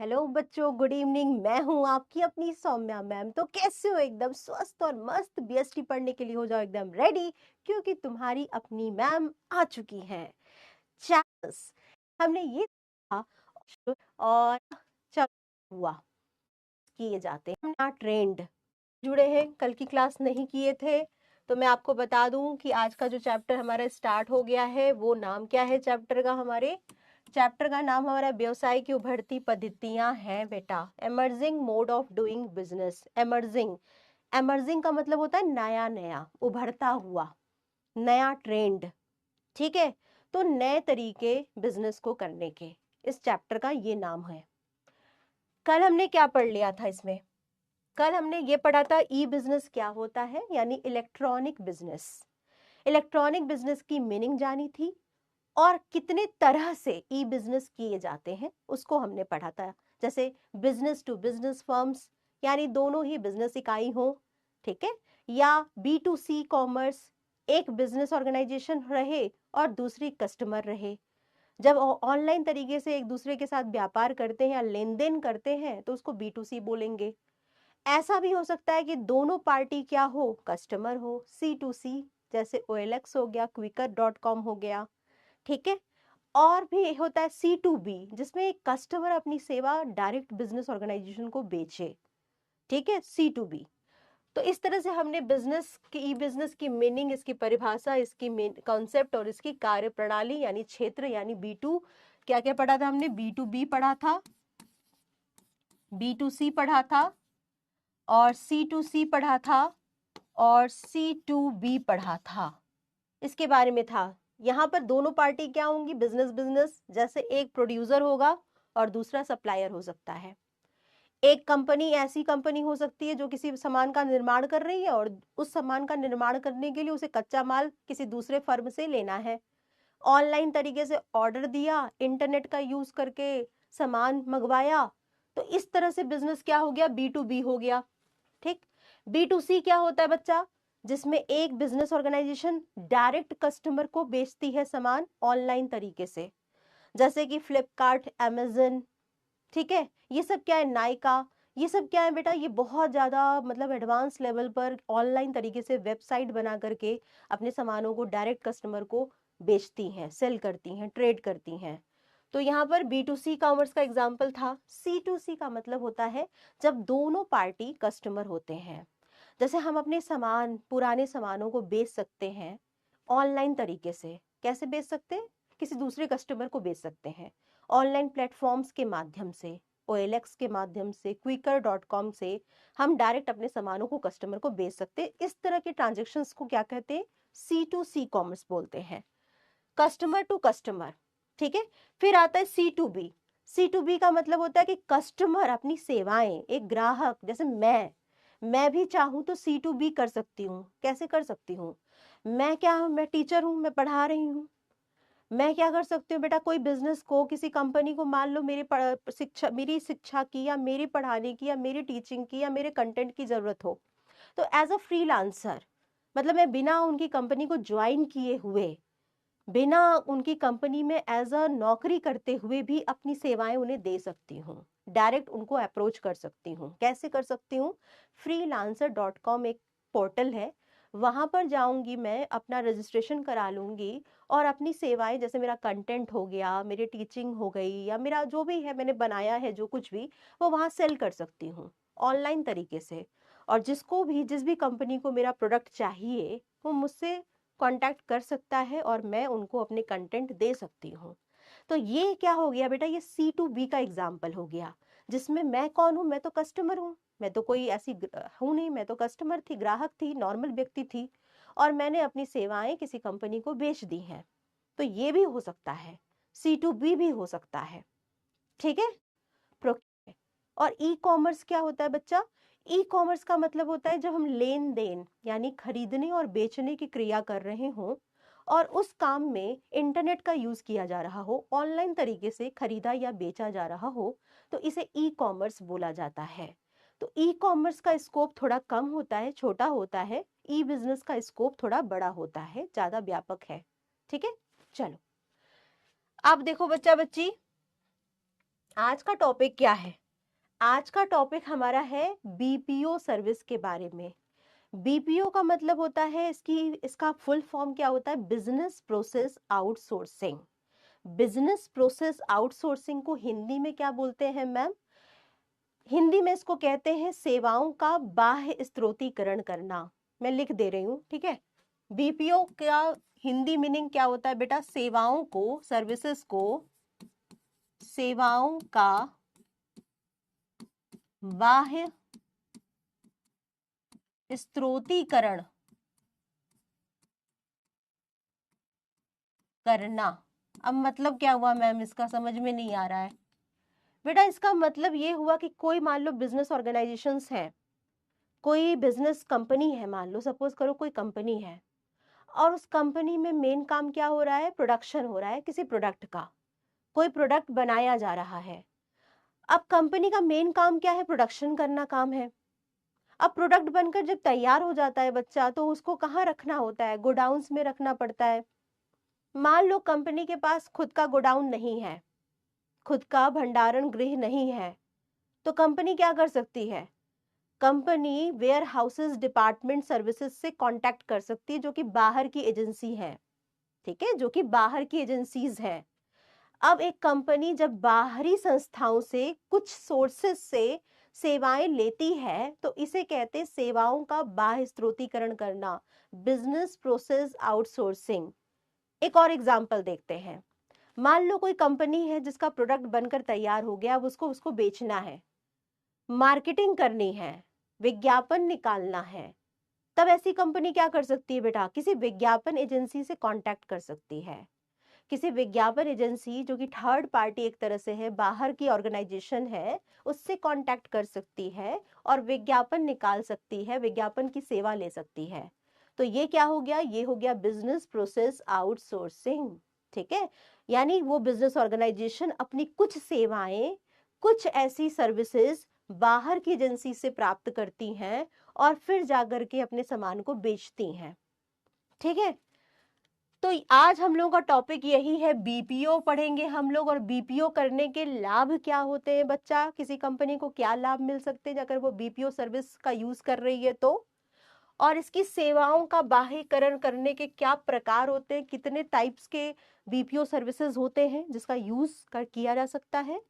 Hello बच्चों, good evening. मैं हूं आपकी अपनी सौम्या मैम। तो कैसे हो? एकदम स्वस्थ और मस्त बीएसटी पढ़ने के लिए हो जाओ एकदम रेडी, क्योंकि तुम्हारी अपनी मैम आ चुकी हैं। चैप्टर्स हमने ये देखा और चल हुआ किए जाते हैं ना ट्रेंड। जुड़े हैं, कल की क्लास नहीं किए थे तो मैं आपको बता दूं कि आज का जो चैप्टर हमारा स्टार्ट हो गया है वो नाम क्या है चैप्टर का? हमारे चैप्टर का नाम हमारा व्यवसाय की उभरती पद्धतियां हैं बेटा। Emerging mode of doing business. Emerging, emerging का मतलब होता है नया नया, उभरता हुआ, नया ट्रेंड। ठीक है, तो नए तरीके बिजनेस को करने के, इस चैप्टर का ये नाम है। कल हमने क्या पढ़ लिया था इसमें? कल हमने ये पढ़ा था ई बिजनेस क्या होता है, यानी इलेक्ट्रॉनिक बिजनेस। इलेक्ट्रॉनिक बिजनेस की मीनिंग जानी थी और कितने तरह से ई बिजनेस किए जाते हैं उसको हमने पढ़ा था। जैसे बिजनेस टू बिजनेस फर्म्स, यानी दोनों ही बिजनेस इकाई हो, ठीक है, या बी टू सी कॉमर्स, एक बिजनेस ऑर्गेनाइजेशन रहे और दूसरी कस्टमर रहे। जब ऑनलाइन तरीके से एक दूसरे के साथ व्यापार करते हैं या लेन देन करते हैं तो उसको बी टू सी बोलेंगे। ऐसा भी हो सकता है कि दोनों पार्टी क्या हो, कस्टमर हो, सी टू सी, जैसे OLX हो गया, Quikr.com हो गया, ठीक है। और भी होता है सी टू बी, जिसमें एक कस्टमर अपनी सेवा डायरेक्ट बिजनेस ऑर्गेनाइजेशन को बेचे, ठीक है, सी टू बी। तो इस तरह से हमने बिजनेस की, ई बिजनेस की मीनिंग, इसकी परिभाषा, इसकी कॉन्सेप्ट और इसकी कार्य प्रणाली यानी क्षेत्र, यानी बी टू, क्या क्या पढ़ा था हमने? बी टू बी पढ़ा था, बी टू सी पढ़ा था, और सी टू सी पढ़ा था, और सी टू बी पढ़ा था। इसके बारे में था। यहाँ पर दोनों पार्टी क्या होंगी? बिजनेस बिजनेस, जैसे एक प्रोड्यूसर होगा और दूसरा सप्लायर हो सकता है। एक कंपनी ऐसी कंपनी हो सकती है जो किसी सामान का निर्माण कर रही है और उस सामान का निर्माण करने के लिए उसे कच्चा माल किसी दूसरे फर्म से लेना है। ऑनलाइन तरीके से ऑर्डर दिया, इंटरनेट का यूज करके सामान मंगवाया, तो इस तरह से बिजनेस क्या हो गया? बी टू बी हो गया, ठीक। बी टू सी क्या होता है बच्चा? जिसमें एक बिजनेस ऑर्गेनाइजेशन डायरेक्ट कस्टमर को बेचती है सामान ऑनलाइन तरीके से, जैसे कि फ्लिपकार्ट, अमेजन, ठीक है। ये सब क्या है? नायका, ये सब क्या है बेटा? ये बहुत ज्यादा मतलब एडवांस लेवल पर ऑनलाइन तरीके से वेबसाइट बना करके अपने सामानों को डायरेक्ट कस्टमर को बेचती हैं, सेल करती हैं, ट्रेड करती हैं। तो यहाँ पर बी टू सी कॉमर्स का एग्जाम्पल था। सी टू सी का मतलब होता है जब दोनों पार्टी कस्टमर होते हैं। जैसे हम अपने सामान, पुराने सामानों को बेच सकते हैं ऑनलाइन तरीके से। कैसे बेच सकते हैं? किसी दूसरे कस्टमर को बेच सकते हैं ऑनलाइन प्लेटफॉर्म्स के माध्यम से, OLX के माध्यम से, Quikr.com से हम डायरेक्ट अपने सामानों को कस्टमर को बेच सकते हैं। इस तरह के ट्रांजेक्शन्स को क्या कहते हैं? सी टू सी कॉमर्स बोलते हैं, कस्टमर टू कस्टमर, ठीक है। फिर आता है C to B. C to B का मतलब होता है कि कस्टमर अपनी सेवाएं, एक ग्राहक, जैसे मैं भी चाहूं तो सी टू बी कर सकती हूँ। कैसे कर सकती हूँ? मैं टीचर हूँ, मैं पढ़ा रही हूँ, मैं क्या कर सकती हूँ बेटा? कोई बिजनेस को, किसी कंपनी को, मान लो मेरी शिक्षा की या मेरी पढ़ाने की या मेरी टीचिंग की या मेरे कंटेंट की जरूरत हो, तो एज अ फ्रीलांसर, मतलब मैं बिना उनकी कंपनी को ज्वाइन किए हुए, बिना उनकी कंपनी में एज अ नौकरी करते हुए भी अपनी सेवाएं उन्हें दे सकती हूँ, डायरेक्ट उनको अप्रोच कर सकती हूँ। कैसे कर सकती हूँ? freelancer.com एक पोर्टल है, वहां पर जाऊंगी, मैं अपना रजिस्ट्रेशन करा लूंगी और अपनी सेवाएं, जैसे मेरा कंटेंट हो गया, मेरी टीचिंग हो गई, या मेरा जो भी है मैंने बनाया है जो कुछ भी, वो वहां सेल कर सकती हूँ ऑनलाइन तरीके से। और जिसको भी, जिस भी कंपनी को मेरा प्रोडक्ट चाहिए, वो मुझसे कांटेक्ट कर सकता है और मैं उनको अपने कंटेंट दे सकती हूँ। तो ये क्या हो गया बेटा? ये सी टू बी का एग्जाम्पल हो गया, जिसमें मैं कौन हूँ? मैं तो कस्टमर हूँ, मैं तो कोई ऐसी हूँ नहीं, मैं तो कस्टमर थी, ग्राहक थी, नॉर्मल व्यक्ति थी, और मैंने अपनी सेवाएं किसी कंपनी को बेच दी हैं। तो ये भी हो सकता है, सी टू बी भी हो सकता है, ठीक है। प्रोक्योरमेंट। और ई कॉमर्स क्या होता है बच्चा? ई कॉमर्स का मतलब होता है जब हम लेन देन, यानी खरीदने और बेचने की क्रिया कर रहे हों और उस काम में इंटरनेट का यूज किया जा रहा हो, ऑनलाइन तरीके से खरीदा या बेचा जा रहा हो, तो इसे ई कॉमर्स बोला जाता है। तो ई कॉमर्स का स्कोप थोड़ा कम होता है, छोटा होता है। ई बिजनेस का स्कोप थोड़ा बड़ा होता है, ज्यादा व्यापक है, ठीक है। चलो, अब देखो बच्चा बच्ची, आज का टॉपिक क्या है? आज का टॉपिक हमारा है बीपीओ सर्विस के बारे में। बीपीओ का मतलब होता है, इसका फुल फॉर्म क्या होता है? Business process outsourcing. Business process outsourcing को हिंदी में क्या बोलते हैं मैम? हिंदी में इसको कहते हैं सेवाओं का बाह्य स्त्रोतीकरण करना। मैं लिख दे रही हूँ, ठीक है। बीपीओ का हिंदी मीनिंग क्या होता है बेटा? सेवाओं को, सर्विसेज को, सेवाओं का बाह्य स्त्रोतीकरण करना। अब मतलब क्या हुआ मैम? इसका समझ में नहीं आ रहा है बेटा। इसका मतलब ये हुआ कि कोई मान लो बिजनेस ऑर्गेनाइजेशंस है, कोई बिजनेस कंपनी है, मान लो सपोज करो कोई कंपनी है, और उस कंपनी में मेन काम क्या हो रहा है? प्रोडक्शन हो रहा है किसी प्रोडक्ट का, कोई प्रोडक्ट बनाया जा रहा है। अब कंपनी का मेन काम क्या है? प्रोडक्शन करना काम है। अब प्रोडक्ट बनकर जब तैयार हो जाता है बच्चा, तो उसको कहाँ रखना होता है? गोडाउन्स में रखना पड़ता है। मान लो कंपनी के पास खुद का गोडाउन नहीं है, खुद का भंडारण गृह नहीं है, तो कंपनी क्या कर सकती है? Company warehouses department services से कांटेक्ट कर सकती है, जो कि बाहर की एजेंसी है, ठीक है, जो कि बाहर की एजेंसीज है। अब एक कंपनी जब बाहरी संस्थाओं से कुछ सोर्सेस से सेवाएं लेती है, तो इसे कहते हैं सेवाओं का बाह्य स्त्रोतीकरण करना, बिजनेस प्रोसेस आउटसोर्सिंग। एक और एग्जांपल देखते हैं। मान लो कोई कंपनी है जिसका प्रोडक्ट बनकर तैयार हो गया, अब उसको उसको बेचना है, मार्केटिंग करनी है, विज्ञापन निकालना है। तब ऐसी कंपनी क्या कर सकती है बेटा? किसी विज्ञापन एजेंसी से कांटेक्ट कर सकती है। किसी विज्ञापन एजेंसी जो कि थर्ड पार्टी एक तरह से है, बाहर की ऑर्गेनाइजेशन है, उससे कांटेक्ट कर सकती है और विज्ञापन निकाल सकती है, विज्ञापन की सेवा ले सकती है। तो ये क्या हो गया? ये हो गया बिजनेस प्रोसेस आउटसोर्सिंग, ठीक है। यानी वो बिजनेस ऑर्गेनाइजेशन अपनी कुछ सेवाएं, कुछ ऐसी सर्विसेज बाहर की एजेंसी से प्राप्त करती हैं और फिर जाकर के अपने सामान को बेचती हैं, ठीक है। तो आज हम लोगों का टॉपिक यही है, बीपीओ पढ़ेंगे हम लोग, और बीपीओ करने के लाभ क्या होते हैं बच्चा? किसी कंपनी को क्या लाभ मिल सकते हैं अगर वो बीपीओ सर्विस का यूज कर रही है तो? और इसकी सेवाओं का बाह्यकरण करने के क्या प्रकार होते हैं, कितने टाइप्स के बीपीओ सर्विसेज होते हैं जिसका यूज किया जा सकता है,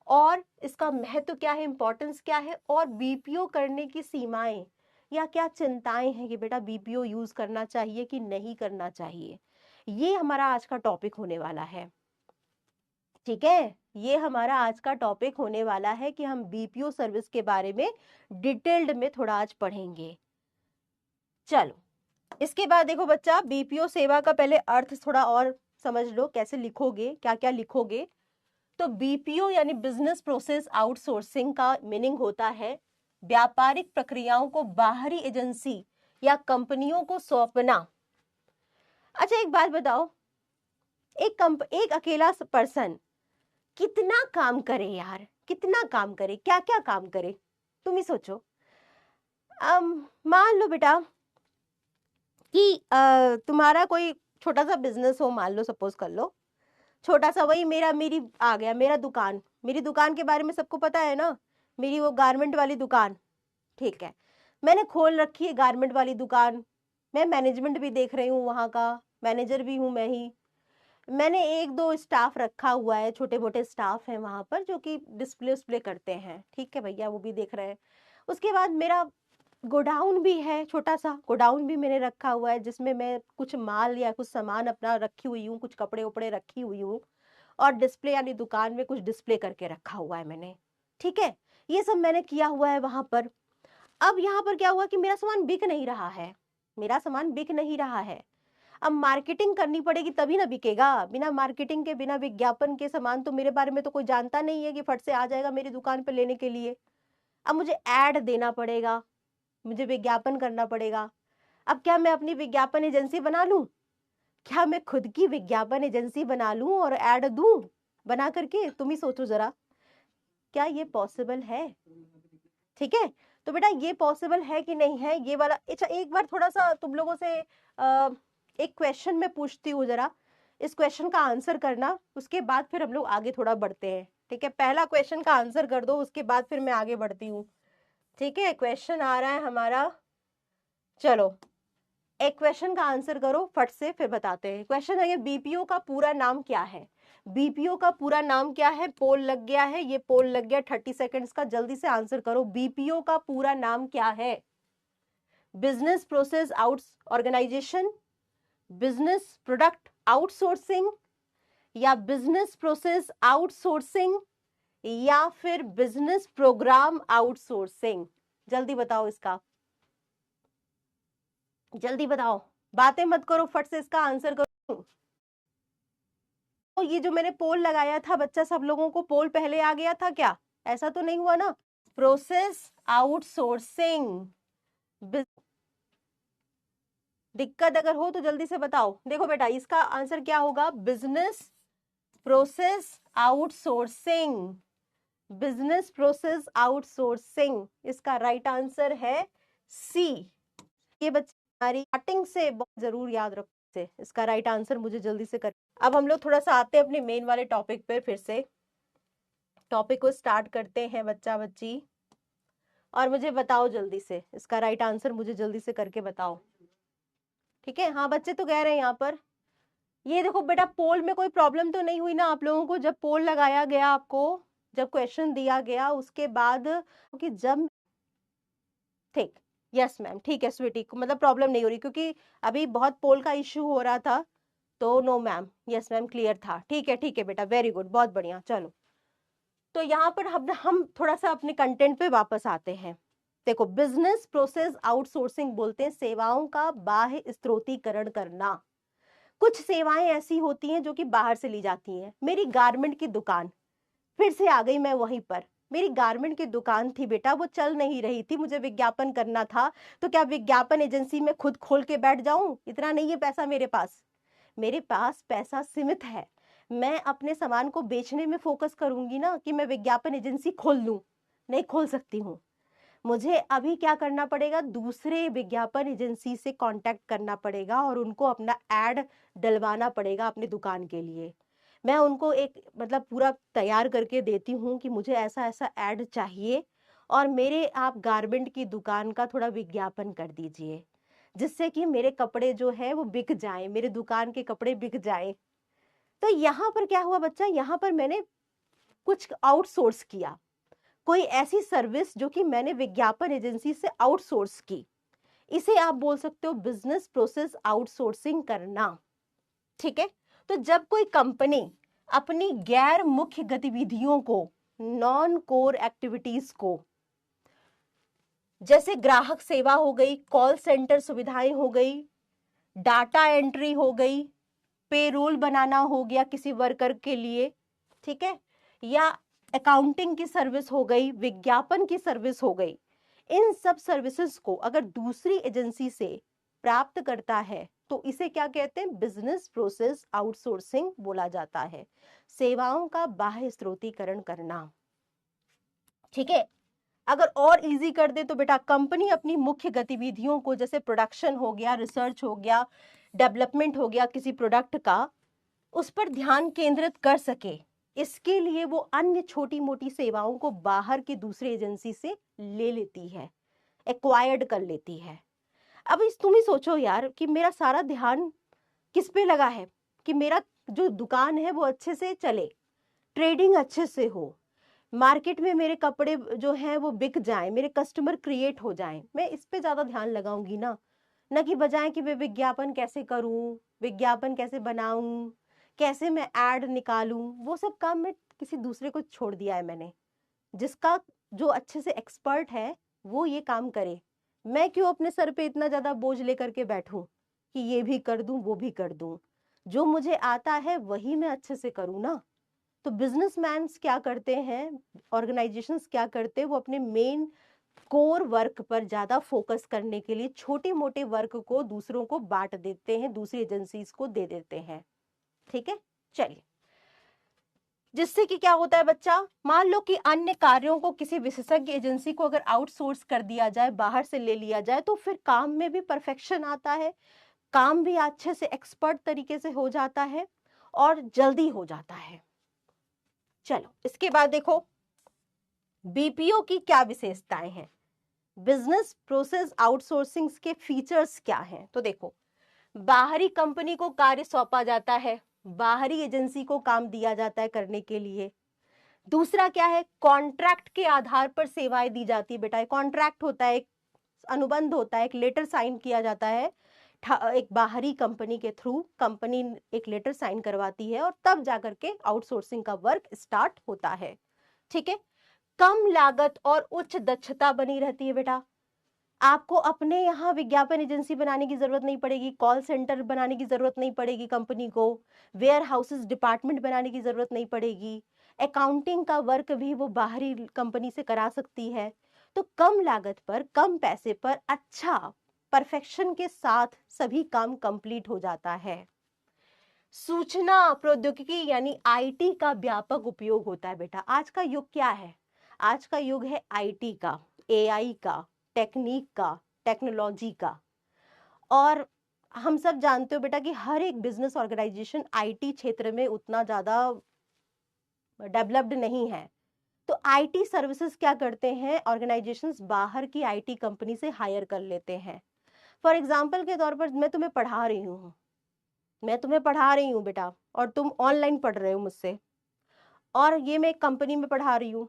और इसका महत्व क्या है, इंपॉर्टेंस क्या है, और बीपीओ करने की सीमाएं या क्या चिंताएं हैं कि बेटा बीपीओ यूज करना चाहिए कि नहीं करना चाहिए। ये हमारा आज का टॉपिक होने वाला है, ठीक है। ये हमारा आज का टॉपिक होने वाला है कि हम बीपीओ सर्विस के बारे में डिटेल्ड में थोड़ा आज पढ़ेंगे। चलो, इसके बाद देखो बच्चा, बीपीओ सेवा का पहले अर्थ थोड़ा और समझ लो, कैसे लिखोगे, क्या क्या लिखोगे। तो बीपीओ यानी बिजनेस प्रोसेस आउटसोर्सिंग का मीनिंग होता है व्यापारिक प्रक्रियाओं को बाहरी एजेंसी या कंपनियों को सौंपना। अच्छा एक बात बताओ, एक अकेला पर्सन कितना काम करे यार? कितना काम करे? क्या क्या काम करे? तुम ही सोचो। मान लो बेटा कि तुम्हारा कोई छोटा सा बिजनेस हो, मान लो सपोज कर लो, छोटा सा, वही मेरी आ गया, मेरा दुकान। मेरी दुकान के बारे में सबको पता है ना, मेरी वो गारमेंट वाली दुकान, ठीक है। मैंने खोल रखी है गारमेंट वाली दुकान, मैं मैनेजमेंट भी देख रही हूँ, वहाँ का मैनेजर भी हूँ मैं ही। मैंने एक दो स्टाफ रखा हुआ है, छोटे मोटे स्टाफ हैं वहाँ पर जो कि डिस्प्ले उस्प्ले करते हैं, ठीक है भैया, वो भी देख रहे हैं। उसके बाद मेरा गोडाउन भी है, छोटा सा गोडाउन भी मैंने रखा हुआ है, जिसमें मैं कुछ माल या कुछ सामान अपना रखी हुई हूँ, कुछ कपड़े उपड़े रखी हुई हूँ, और डिस्प्ले यानी दुकान में कुछ डिस्प्ले करके रखा हुआ है मैंने, ठीक है। ये सब मैंने किया हुआ है वहां पर। अब यहाँ पर क्या हुआ कि मेरा सामान बिक नहीं रहा है, मेरा सामान बिक नहीं रहा है। अब मार्केटिंग करनी पड़ेगी तभी ना बिकेगा, बिना मार्केटिंग के, बिना विज्ञापन के सामान तो मेरे बारे में तो कोई जानता नहीं है कि फट से आ जाएगा मेरी दुकान पर लेने के लिए। अब मुझे ऐड देना पड़ेगा, मुझे विज्ञापन करना पड़ेगा। अब क्या मैं अपनी विज्ञापन एजेंसी बना लूं? क्या मैं खुद की विज्ञापन एजेंसी बना लूं और ऐड दूं बना करके? तुम ही सोचो जरा, क्या ये पॉसिबल है? ठीक है, तो बेटा ये पॉसिबल है कि नहीं है ये वाला? अच्छा एक बार थोड़ा सा तुम लोगों से एक क्वेश्चन मैं पूछती हूँ, जरा इस क्वेश्चन का आंसर करना, उसके बाद फिर हम लोग आगे थोड़ा बढ़ते हैं, ठीक है, पहला क्वेश्चन का आंसर कर दो, उसके बाद फिर मैं आगे बढ़ती हूँ। ठीक है, क्वेश्चन आ रहा है हमारा, चलो एक क्वेश्चन का आंसर करो फट से, फिर बताते हैं। क्वेश्चन है ये, बीपीओ का पूरा नाम क्या है? बीपीओ का पूरा नाम क्या है? पोल लग गया है, ये पोल लग गया 30 सेकंड्स का, जल्दी से आंसर करो। बीपीओ का पूरा नाम क्या है? Business process out organization, business product outsourcing, या बिजनेस प्रोसेस आउटसोर्सिंग, या फिर बिजनेस प्रोग्राम आउटसोर्सिंग? जल्दी बताओ इसका, जल्दी बताओ, बातें मत करो, फट से इसका आंसर करो। तो ये जो मैंने पोल लगाया था बच्चा, सब लोगों को पोल पहले आ गया था क्या? ऐसा तो नहीं हुआ ना? Process outsourcing. दिक्कत अगर हो तो जल्दी से बताओ। देखो बेटा, इसका आंसर क्या होगा? Business process outsourcing, business process outsourcing, इसका राइट आंसर है सी। ये बच्चे हमारी स्टार्टिंग से बहुत जरूर याद रखो से, इसका राइट आंसर मुझे जल्दी से कर। अब हम लोग थोड़ा सा आते हैं अपने मेन वाले टॉपिक पे, फिर से टॉपिक को स्टार्ट करते हैं बच्चा बच्ची, और मुझे बताओ जल्दी से इसका राइट आंसर, मुझे जल्दी से करके बताओ। ठीक है, हाँ बच्चे तो कह रहे हैं यहाँ पर। ये देखो बेटा, पोल में कोई प्रॉब्लम तो नहीं हुई ना आप लोगों को? जब पोल लगाया गया आपको, जब क्वेश्चन दिया गया उसके बाद, क्योंकि जब, ठीक, यस मैम, ठीक है स्वीटी, मतलब प्रॉब्लम नहीं हो रही, क्योंकि अभी बहुत पोल का इश्यू हो रहा था, तो no ma'am, yes ma'am clear था। ठीक है बेटा, वेरी गुड, बहुत बढ़िया। चलो, तो यहाँ पर हम थोड़ा सा अपने कंटेंट पे वापस आते हैं। देखो, बिजनेस प्रोसेस आउटसोर्सिंग बोलते हैं सेवाओं का बाह्य स्त्रोतीकरण करना। कुछ सेवाएं ऐसी होती हैं जो कि बाहर से ली जाती हैं। मेरी गारमेंट की दुकान, फिर से आ गई मैं वहीं पर। मेरी गारमेंट की दुकान थी बेटा, वो चल नहीं रही थी, मुझे विज्ञापन करना था, तो क्या विज्ञापन एजेंसी में खुद खोल के बैठ जाऊं? इतना नहीं है पैसा मेरे पास, मेरे पास पैसा सीमित है। मैं अपने सामान को बेचने में फोकस करूंगी ना, कि मैं विज्ञापन एजेंसी खोल लूं? नहीं खोल सकती हूँ। मुझे अभी क्या करना पड़ेगा? दूसरे विज्ञापन एजेंसी से कांटेक्ट करना पड़ेगा और उनको अपना एड डलवाना पड़ेगा अपनी दुकान के लिए। मैं उनको एक मतलब पूरा तैयार करके देती हूँ कि मुझे ऐसा ऐसा एड चाहिए, और मेरे आप गारमेंट की दुकान का थोड़ा विज्ञापन कर दीजिए, जिससे कि मेरे कपड़े जो है वो बिक जाएं, मेरे दुकान के कपड़े बिक जाएं। तो यहाँ पर क्या हुआ बच्चा? यहाँ पर मैंने कुछ आउटसोर्स किया, कोई ऐसी सर्विस जो कि मैंने विज्ञापन एजेंसी से आउटसोर्स की। इसे आप बोल सकते हो बिजनेस प्रोसेस आउटसोर्सिंग करना। ठीक है, तो जब कोई कंपनी अपनी गैर मुख्य गतिविधियों को, नॉन कोर एक्टिविटीज को, जैसे ग्राहक सेवा हो गई, कॉल सेंटर सुविधाएं हो गई, डाटा एंट्री हो गई, पेरोल बनाना हो गया किसी वर्कर के लिए, ठीक है, या अकाउंटिंग की सर्विस हो गई, विज्ञापन की सर्विस हो गई, इन सब सर्विसेज को अगर दूसरी एजेंसी से प्राप्त करता है तो इसे क्या कहते हैं? बिजनेस प्रोसेस आउटसोर्सिंग बोला जाता है, सेवाओं का बाह्य स्त्रोतीकरण करना। ठीक है, अगर और इजी कर दे तो बेटा, कंपनी अपनी मुख्य गतिविधियों को, जैसे प्रोडक्शन हो गया, रिसर्च हो गया, डेवलपमेंट हो गया किसी प्रोडक्ट का, उस पर ध्यान केंद्रित कर सके, इसके लिए वो अन्य छोटी मोटी सेवाओं को बाहर की दूसरी एजेंसी से ले लेती है, एक्वायर्ड कर लेती है। अब इस तुम ही सोचो यार कि मेरा सारा ध्यान किस पे लगा है? कि मेरा जो दुकान है वो अच्छे से चले, ट्रेडिंग अच्छे से हो, मार्केट में मेरे कपड़े जो हैं वो बिक जाएं, मेरे कस्टमर क्रिएट हो जाएं, मैं इस पे ज्यादा ध्यान लगाऊंगी ना, न कि बजाय कि मैं विज्ञापन कैसे करूं, विज्ञापन कैसे बनाऊं, कैसे मैं एड निकालूं। वो सब काम मैं किसी दूसरे को छोड़ दिया है मैंने, जिसका जो अच्छे से एक्सपर्ट है वो ये काम करे। मैं क्यों अपने सर पे इतना ज्यादा बोझ लेकर के बैठूं कि ये भी कर दूं वो भी कर दूं? जो मुझे आता है वही मैं अच्छे से करूं ना। तो बिजनेसमैन क्या करते हैं, ऑर्गेनाइजेशंस क्या करते हैं, वो अपने मेन कोर वर्क पर ज्यादा फोकस करने के लिए छोटे मोटे वर्क को दूसरों को बांट देते हैं, दूसरी एजेंसीज को दे देते हैं। ठीक है, चलिए, जिससे कि क्या होता है बच्चा, मान लो कि अन्य कार्यों को किसी विशेषज्ञ एजेंसी को अगर आउटसोर्स कर दिया जाए, बाहर से ले लिया जाए, तो फिर काम में भी परफेक्शन आता है, काम भी अच्छे से एक्सपर्ट तरीके से हो जाता है और जल्दी हो जाता है। चलो इसके बाद देखो बीपीओ की क्या विशेषताएं हैं, बिजनेस प्रोसेस आउटसोर्सिंग के फीचर्स क्या हैं। तो देखो, बाहरी कंपनी को कार्य सौंपा जाता है, बाहरी एजेंसी को काम दिया जाता है करने के लिए। दूसरा क्या है, कॉन्ट्रैक्ट के आधार पर सेवाएं दी जाती है। बेटा कॉन्ट्रैक्ट होता है, एक अनुबंध होता है, एक लेटर साइन किया जाता है, एक बाहरी कंपनी के थ्रू कंपनी एक लेटर साइन करवाती है और तब जाकर के आउटसोर्सिंग का वर्क स्टार्ट होता है। ठीक है, कम लागत और उच्च दक्षता बनी रहती है। बेटा आपको अपने यहाँ विज्ञापन एजेंसी बनाने की जरूरत नहीं पड़ेगी, कॉल सेंटर बनाने की जरूरत नहीं पड़ेगी कंपनी को, वेयर हाउसेस डिपार्टमेंट बनाने की जरूरत नहीं पड़ेगी, अकाउंटिंग का वर्क भी वो बाहरी कंपनी से करा सकती है। तो कम लागत पर, कम पैसे पर अच्छा परफेक्शन के साथ सभी काम कंप्लीट हो जाता है। सूचना प्रौद्योगिकी यानी आईटी का व्यापक उपयोग होता है। बेटा आज का युग क्या है, आज का युग है आईटी का, एआई का, टेक्निक का, टेक्नोलॉजी का। और हम सब जानते हो बेटा कि हर एक बिजनेस ऑर्गेनाइजेशन आईटी क्षेत्र में उतना ज्यादा डेवलप्ड नहीं है। तो आईटी सर्विसेज क्या करते हैं, ऑर्गेनाइजेशंस बाहर की आईटी कंपनी से हायर कर लेते हैं। फॉर एग्जाम्पल के तौर पर मैं तुम्हें पढ़ा रही हूँ, मैं तुम्हें पढ़ा रही हूँ बेटा, और तुम ऑनलाइन पढ़ रहे हो मुझसे, और ये मैं एक कंपनी में पढ़ा रही हूँ।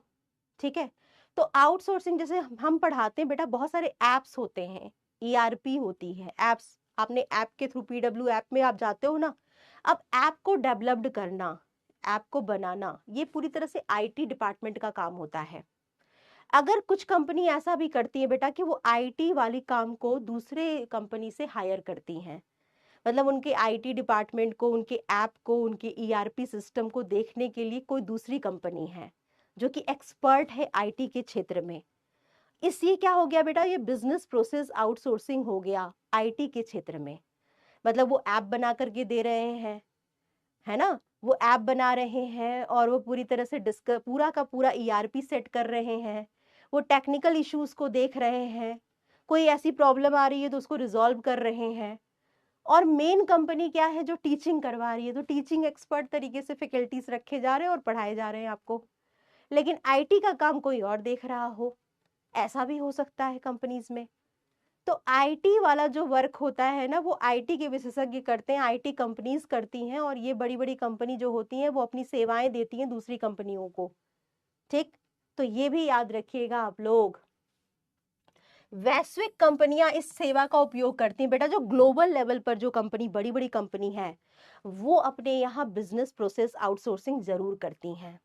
ठीक है, तो आउटसोर्सिंग जैसे हम पढ़ाते हैं बेटा, बहुत सारे एप्स होते हैं, ईआरपी होती है, एप्स, आपने ऐप के थ्रू पीडब्ल्यू ऐप में आप जाते हो ना। अब ऐप को डेवलप्ड करना, ऐप को बनाना, ये पूरी तरह से आईटी डिपार्टमेंट का काम होता है। अगर कुछ कंपनी ऐसा भी करती है बेटा कि वो आईटी वाली काम को दूसरे कंपनी से हायर करती हैं, मतलब उनके आईटी डिपार्टमेंट को, उनके ऐप को, उनके ईआरपी सिस्टम को देखने के लिए कोई दूसरी कंपनी है जो कि एक्सपर्ट है आईटी के क्षेत्र में। इसलिए क्या हो गया बेटा, ये बिजनेस प्रोसेस आउटसोर्सिंग हो गया आईटी के क्षेत्र में। मतलब वो ऐप बना करके दे रहे हैं, है ना, वो ऐप बना रहे हैं और वो पूरी तरह से पूरा का पूरा ईआरपी सेट कर रहे हैं, वो टेक्निकल इश्यूज को देख रहे हैं, कोई ऐसी प्रॉब्लम आ रही है तो उसको रिजॉल्व कर रहे हैं। और मेन कंपनी क्या है, जो टीचिंग करवा रही है, तो टीचिंग एक्सपर्ट तरीके से फैकल्टीज रखे जा रहे हैं और पढ़ाए जा रहे हैं आपको। लेकिन आईटी का काम कोई और देख रहा हो, ऐसा भी हो सकता है कंपनीज में। तो आईटी वाला जो वर्क होता है ना, वो आईटी के विशेषज्ञ करते हैं, आईटी कंपनीज करती हैं, और ये बड़ी बड़ी कंपनी जो होती हैं वो अपनी सेवाएं देती हैं दूसरी कंपनियों को। ठीक, तो ये भी याद रखिएगा आप लोग। वैश्विक कंपनियां इस सेवा का उपयोग करती हैं बेटा, जो ग्लोबल लेवल पर जो कंपनी, बड़ी बड़ी कंपनी है, वो अपने यहाँ बिजनेस प्रोसेस आउटसोर्सिंग जरूर करती हैं।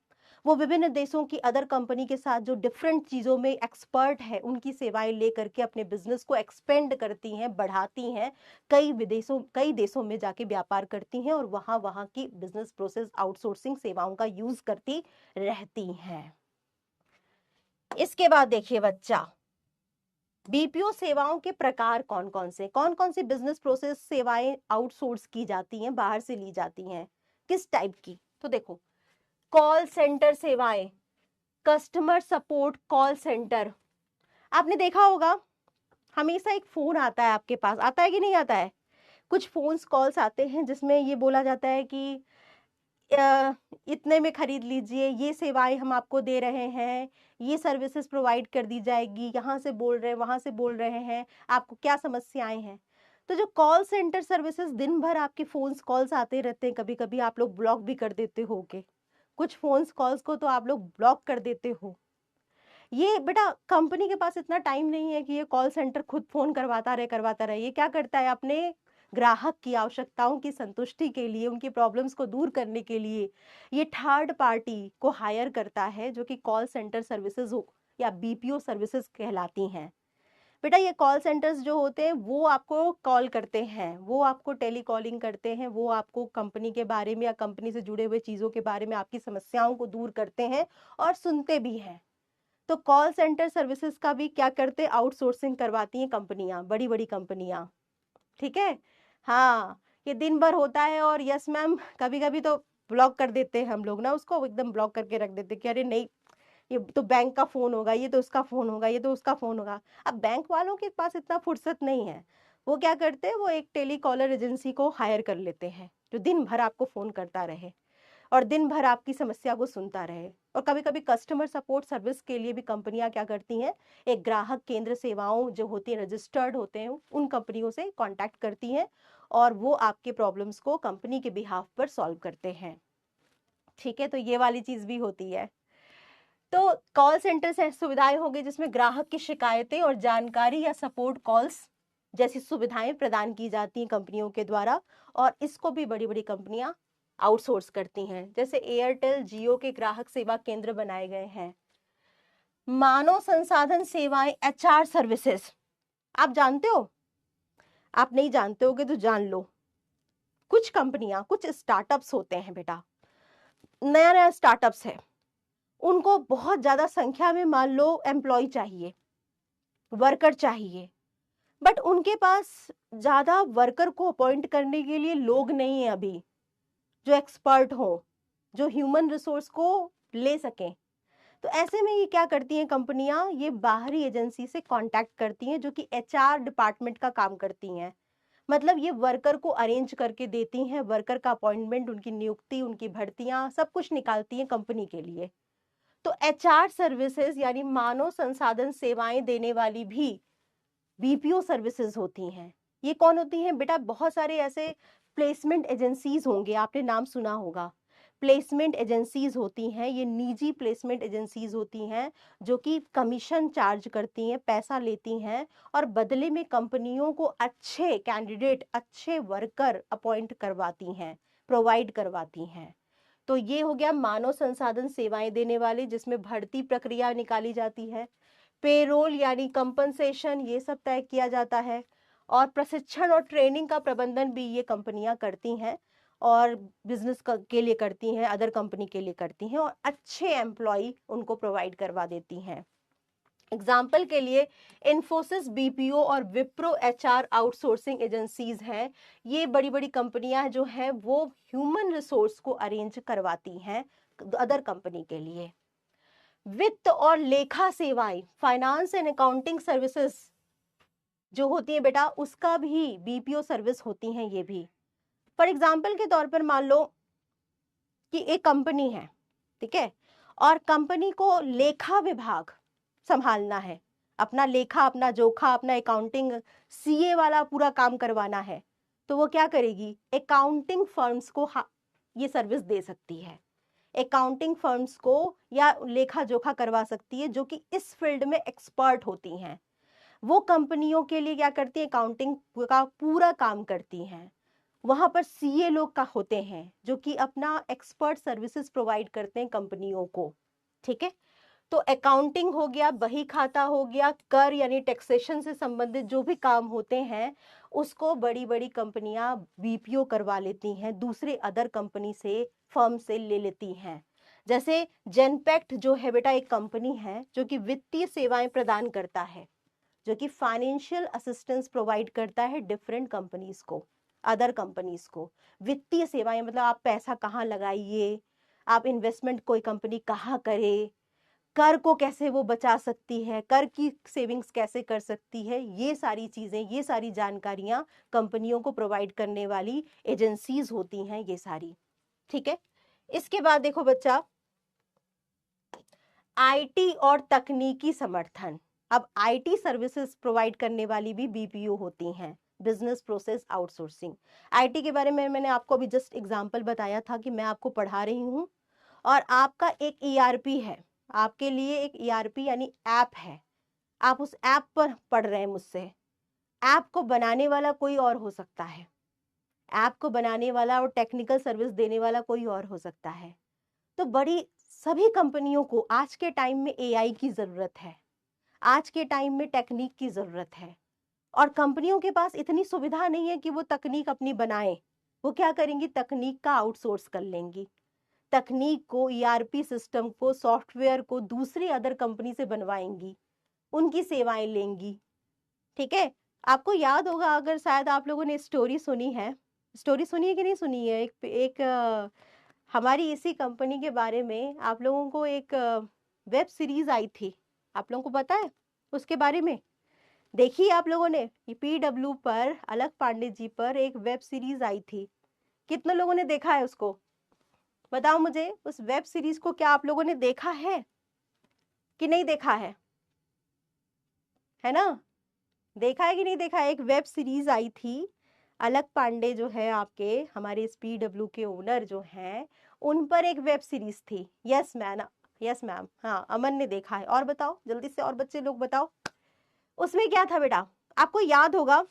वो विभिन्न देशों की अदर कंपनी के साथ जो डिफरेंट चीजों में एक्सपर्ट है, उनकी सेवाएं लेकर के अपने बिजनेस को एक्सपेंड करती हैं, बढ़ाती हैं, कई देशों में जाके व्यापार करती हैं और वहां वहां की बिजनेस प्रोसेस आउटसोर्सिंग सेवाओं का यूज करती रहती हैं। इसके बाद देखिए बच्चा, बीपीओ सेवाओं के प्रकार कौन कौन से बिजनेस प्रोसेस सेवाएं आउटसोर्स की जाती हैं, बाहर से ली जाती हैं, किस टाइप की। तो देखो, कॉल सेंटर सेवाएं, कस्टमर सपोर्ट कॉल सेंटर। आपने देखा होगा हमेशा एक फोन आता है आपके पास, आता है कि नहीं आता है, कुछ फोन्स कॉल्स आते हैं जिसमें ये बोला जाता है कि इतने में खरीद लीजिए, ये सेवाएं हम आपको दे रहे हैं, ये सर्विसेज प्रोवाइड कर दी जाएगी, यहाँ से बोल रहे हैं, वहां से बोल रहे हैं, आपको क्या समस्याएं हैं। तो जो कॉल सेंटर सर्विसेज, दिन भर आपके फोन्स कॉल्स आते रहते हैं, कभी कभी आप लोग ब्लॉक भी कर देते होगे, कुछ फोन्स कॉल्स को तो आप लोग ब्लॉक कर देते हो। ये बेटा कंपनी के पास इतना टाइम नहीं है कि ये कॉल सेंटर खुद फोन करवाता रहे। ये क्या करता है, अपने ग्राहक की आवश्यकताओं की संतुष्टि के लिए, उनकी प्रॉब्लम्स को दूर करने के लिए ये थर्ड पार्टी को हायर करता है, जो कि कॉल सेंटर सर्विसेज या बीपीओ सर्विसेज कहलाती हैं। बेटा ये कॉल सेंटर्स जो होते हैं वो आपको कॉल करते हैं, वो आपको टेली कॉलिंग करते हैं, वो आपको कंपनी के बारे में या कंपनी से जुड़े हुए चीजों के बारे में आपकी समस्याओं को दूर करते हैं और सुनते भी हैं। तो कॉल सेंटर सर्विसेज का भी क्या करते, आउटसोर्सिंग करवाती हैं कंपनियां, बड़ी बड़ी कंपनियां। ठीक है, हाँ, ये दिन भर होता है और यस मैम कभी कभी तो ब्लॉक कर देते हैं हम लोग ना, उसको एकदम ब्लॉक करके रख देते कि अरे नहीं, ये तो बैंक का फोन होगा, ये तो उसका फोन होगा, ये तो उसका फोन होगा। अब बैंक वालों के पास इतना फुर्सत नहीं है, वो क्या करते हैं, वो एक टेली कॉलर एजेंसी को हायर कर लेते हैं जो दिन भर आपको फोन करता रहे। और दिन भर आपकी समस्या को सुनता रहे। और कभी कभी कस्टमर सपोर्ट सर्विस के लिए भी कंपनियां क्या करती हैं, एक ग्राहक केंद्र सेवाओं जो होती है, रजिस्टर्ड होते हैं, उन कंपनियों से कांटेक्ट करती हैं और वो आपके प्रॉब्लम्स को कंपनी के बिहाफ पर सॉल्व करते हैं। ठीक है, तो ये वाली चीज भी होती है। तो कॉल सेंटर से सुविधाएं होंगी जिसमें ग्राहक की शिकायतें और जानकारी या सपोर्ट कॉल्स जैसी सुविधाएं प्रदान की जाती हैं कंपनियों के द्वारा, और इसको भी बड़ी बड़ी कंपनियां आउटसोर्स करती हैं। जैसे एयरटेल जियो के ग्राहक सेवा केंद्र बनाए गए हैं। मानव संसाधन सेवाएं, एचआर सर्विसेज, आप जानते हो? आप नहीं जानते होगे तो जान लो। कुछ कंपनियां, कुछ स्टार्टअप्स होते हैं बेटा, नया नया स्टार्टअप्स है, उनको बहुत ज्यादा संख्या में मान लो एम्प्लॉय चाहिए, वर्कर चाहिए, बट उनके पास ज्यादा वर्कर को अपॉइंट करने के लिए लोग नहीं है अभी जो एक्सपर्ट हो, जो ह्यूमन रिसोर्स को ले सकें। तो ऐसे में ये क्या करती हैं कंपनियां, ये बाहरी एजेंसी से कांटेक्ट करती हैं जो कि एचआर डिपार्टमेंट का काम करती हैं। मतलब ये वर्कर को अरेंज करके देती हैं, वर्कर का अपॉइंटमेंट, उनकी नियुक्ति, उनकी भर्तियां, सब कुछ निकालती हैं कंपनी के लिए। तो एचआर सर्विसेज यानी मानव संसाधन सेवाएं देने वाली भी बीपीओ सर्विसेज होती हैं। ये कौन होती हैं बेटा? बहुत सारे ऐसे प्लेसमेंट एजेंसीज होंगे, आपने नाम सुना होगा। प्लेसमेंट एजेंसीज होती हैं, ये निजी प्लेसमेंट एजेंसीज होती हैं जो कि कमीशन चार्ज करती हैं, पैसा लेती हैं और बदले में कंपनियों को अच्छे कैंडिडेट, अच्छे वर्कर अपॉइंट करवाती हैं, प्रोवाइड करवाती हैं। तो ये हो गया मानव संसाधन सेवाएं देने वाले, जिसमें भर्ती प्रक्रिया निकाली जाती है, पेरोल यानी कंपनसेशन, ये सब तय किया जाता है, और प्रशिक्षण और ट्रेनिंग का प्रबंधन भी ये कंपनियां करती हैं और बिजनेस के लिए करती हैं, अदर कंपनी के लिए करती हैं, और अच्छे एम्प्लॉय उनको प्रोवाइड करवा देती हैं। एग्जाम्पल के लिए इन्फोसिस बीपीओ और विप्रो एचआर आउटसोर्सिंग एजेंसीज हैं। ये बड़ी बड़ी कंपनियां जो हैं वो ह्यूमन रिसोर्स को अरेंज करवाती हैं अदर कंपनी के लिए। वित्त और लेखा सेवाएं, फाइनेंस एंड अकाउंटिंग सर्विसेज जो होती है बेटा, उसका भी बीपीओ सर्विस होती हैं ये भी। फॉर एग्जाम्पल के तौर पर मान लो कि एक कंपनी है, ठीक है, और कंपनी को लेखा विभाग संभालना है, अपना लेखा, अपना जोखा, अपना अकाउंटिंग, सीए वाला पूरा काम करवाना है, तो वो क्या करेगी? अकाउंटिंग फर्म्स को ये सर्विस दे सकती है, अकाउंटिंग फर्म्स को या लेखा जोखा करवा सकती है जो कि इस फील्ड में एक्सपर्ट होती हैं। वो कंपनियों के लिए क्या करती है? अकाउंटिंग का पूरा काम करती हैं। वहां पर सीए लोग का होते हैं जो कि अपना एक्सपर्ट सर्विसेज प्रोवाइड करते हैं कंपनियों को। ठीक है, तो अकाउंटिंग हो गया, बही खाता हो गया, कर यानी टैक्सेशन से संबंधित जो भी काम होते हैं उसको बड़ी बड़ी कंपनियां बीपीओ करवा लेती हैं, दूसरे अदर कंपनी से, फर्म से ले लेती हैं। जैसे जेनपैक्ट जो है बेटा, एक कंपनी है जो कि वित्तीय सेवाएं प्रदान करता है, जो कि फाइनेंशियल असिस्टेंस प्रोवाइड करता है डिफरेंट कंपनीज को, अदर कंपनीज को। वित्तीय सेवाएं मतलब आप पैसा कहाँ लगाइए, आप इन्वेस्टमेंट कोई कंपनी कहाँ करे, कर को कैसे वो बचा सकती है, कर की सेविंग्स कैसे कर सकती है, ये सारी चीजें, ये सारी जानकारियां कंपनियों को प्रोवाइड करने वाली एजेंसीज होती हैं ये सारी। ठीक है, इसके बाद देखो बच्चा, आईटी और तकनीकी समर्थन। अब आईटी सर्विसेज प्रोवाइड करने वाली भी बीपीओ होती हैं, बिजनेस प्रोसेस आउटसोर्सिंग। आईटी के बारे में मैंने आपको अभी जस्ट एग्जांपल बताया था कि मैं आपको पढ़ा रही हूँ, और आपका एक ईआरपी है, आपके लिए एक ईआरपी यानी ऐप है, आप उस ऐप पर पढ़ रहे हैं मुझसे। ऐप को बनाने वाला कोई और हो सकता है, ऐप को बनाने वाला और टेक्निकल सर्विस देने वाला कोई और हो सकता है। तो बड़ी सभी कंपनियों को आज के टाइम में एआई की जरूरत है, आज के टाइम में टेक्निक की जरूरत है, और कंपनियों के पास इतनी सुविधा नहीं है कि वो तकनीक अपनी बनाए। वो क्या करेंगी? तकनीक का आउटसोर्स कर लेंगी, तकनीक को, ईआरपी सिस्टम को, सॉफ्टवेयर को दूसरी अदर कंपनी से बनवाएंगी, उनकी सेवाएं लेंगी। ठीक है, आपको याद होगा, अगर शायद आप लोगों ने स्टोरी सुनी है, स्टोरी सुनी है कि नहीं सुनी है, हमारी इसी कंपनी के बारे में आप लोगों को एक वेब सीरीज आई थी, आप लोगों को पता है उसके बारे में? देखिए आप लोगों ने, पीडब्ल्यू पर, अलक पांडे जी पर एक वेब सीरीज आई थी, कितने लोगों ने देखा है उसको? बताओ मुझे, उस वेब सीरीज को क्या आप लोगों ने देखा है कि नहीं देखा है ना? देखा है कि नहीं देखा है? एक वेब सीरीज आई थी, अलक पांडे जो है आपके हमारे इस पीडब्ल्यू के ओनर जो हैं, उन पर एक वेब सीरीज थी। यस मैम, यस मैम, हाँ अमन ने देखा है। और बताओ जल्दी से, और बच्चे लोग बताओ। उसमें क्या था बेटा, आपको याद होगा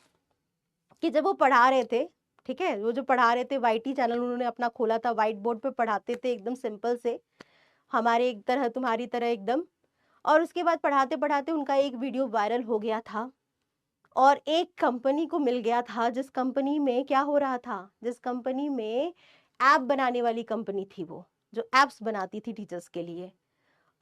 कि जब वो पढ़ा रहे थे, ठीक है, वो जो पढ़ा रहे थे वाईटी चैनल उन्होंने अपना खोला था, व्हाइट बोर्ड पे पढ़ाते थे एकदम सिंपल से, हमारे एक तरह तुम्हारी तरह एकदम। और उसके बाद पढ़ाते पढ़ाते उनका एक वीडियो वायरल हो गया था और एक कंपनी को मिल गया था, जिस कंपनी में क्या हो रहा था, जिस कंपनी में ऐप बनाने वाली कंपनी थी, वो जो एप्स बनाती थी टीचर्स के लिए।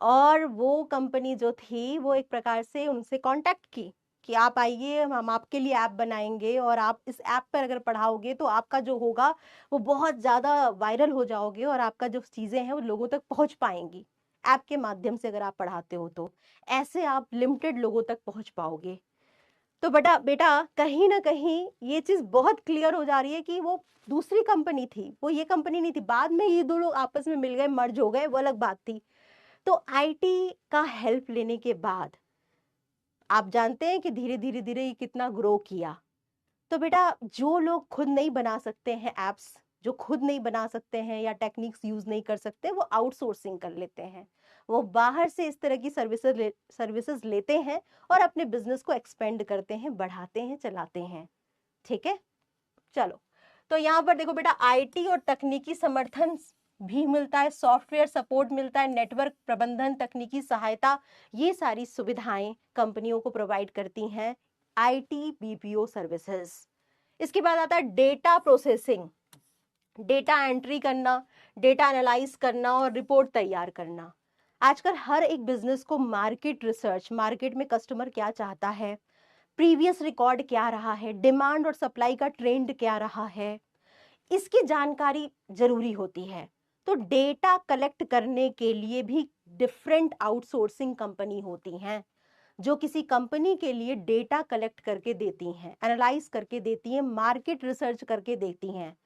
और वो कंपनी जो थी वो एक प्रकार से उनसे कांटेक्ट की कि आप आइए, हम आपके लिए ऐप बनाएंगे और आप इस ऐप पर अगर पढ़ाओगे तो आपका जो होगा वो बहुत ज़्यादा वायरल हो जाओगे और आपका जो चीज़ें हैं वो लोगों तक पहुंच पाएंगी ऐप के माध्यम से। अगर आप पढ़ाते हो तो ऐसे आप लिमिटेड लोगों तक पहुंच पाओगे। तो बेटा बेटा कहीं ना कहीं ये चीज़ बहुत क्लियर हो जा रही है कि वो दूसरी कंपनी थी, वो ये कंपनी नहीं थी। बाद में ये दो लोग आपस में मिल गए, मर्ज हो गए, वो अलग बात थी। तो आईटी का हेल्प लेने के बाद आप जानते हैं कि धीरे धीरे धीरे ये कितना ग्रो किया। तो बेटा जो लोग खुद नहीं बना सकते हैं एप्स, जो खुद नहीं बना सकते हैं या टेक्निक्स यूज नहीं कर सकते, वो आउटसोर्सिंग कर लेते हैं। वो बाहर से इस तरह की सर्विसेज लेते हैं और अपने बिजनेस को एक्सपेंड करते हैं, बढ़ाते हैं, चलाते हैं। ठीक है, चलो। तो यहाँ पर देखो बेटा, आईटी और तकनीकी समर्थन भी मिलता है, सॉफ्टवेयर सपोर्ट मिलता है, नेटवर्क प्रबंधन, तकनीकी सहायता, ये सारी सुविधाएं कंपनियों को प्रोवाइड करती हैं आईटी बीपीओ सर्विसेज। इसके बाद आता है डेटा प्रोसेसिंग, डेटा एंट्री करना, डेटा एनालाइज करना और रिपोर्ट तैयार करना। आजकल हर एक बिजनेस को मार्केट रिसर्च, मार्केट में कस्टमर क्या चाहता है, प्रीवियस रिकॉर्ड क्या रहा है, डिमांड और सप्लाई का ट्रेंड क्या रहा है, इसकी जानकारी जरूरी होती है। तो डेटा कलेक्ट करने के लिए भी डिफरेंट आउटसोर्सिंग कंपनी होती हैं, जो किसी कंपनी के लिए डेटा कलेक्ट करके देती हैं, एनालाइज करके देती हैं, मार्केट रिसर्च करके देती हैं।